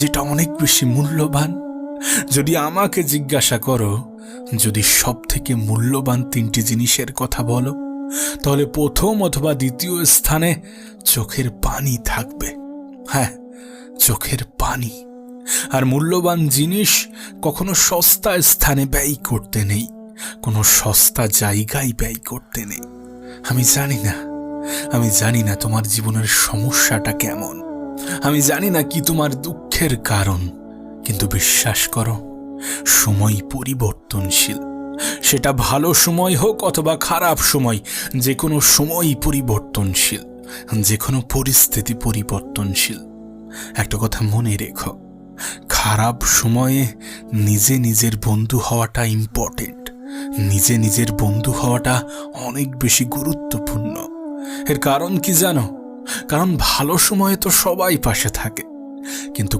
যেটা অনেক বেশি মূল্যবান। যদি আমাকে জিজ্ঞাসা করো, যদি সব থেকে মূল্যবান তিনটি জিনিসের কথা বলো, তাহলে প্রথম অথবা দ্বিতীয় স্থানে চোখের পানি থাকবে। হ্যাঁ, চোখের পানি। আর মূল্যবান জিনিস কখনো সস্তা স্থানে ব্যয় করতে নেই, কোনো সস্তা জায়গায় ব্যয় করতে নেই। আমি জানি না তোমার জীবনের সমস্যাটা কেমন, আমি জানি না কি তোমার দুঃখের কারণ, কিন্তু বিশ্বাস করো, সময় পরিবর্তনশীল। সেটা ভালো সময় হোক অথবা খারাপ সময়, যে কোনো সময়ই পরিবর্তনশীল, যে কোনো পরিস্থিতি পরিবর্তনশীল। একটা কথা মনে রেখো, খারাপ সময়ে নিজের বন্ধু হওয়াটা ইম্পর্টেন্ট। নিজের বন্ধু হওয়াটা অনেক বেশি গুরুত্বপূর্ণ। এর কারণ কি জানো? কারণ ভালো সময়ে তো সবাই পাশে থাকে, কিন্তু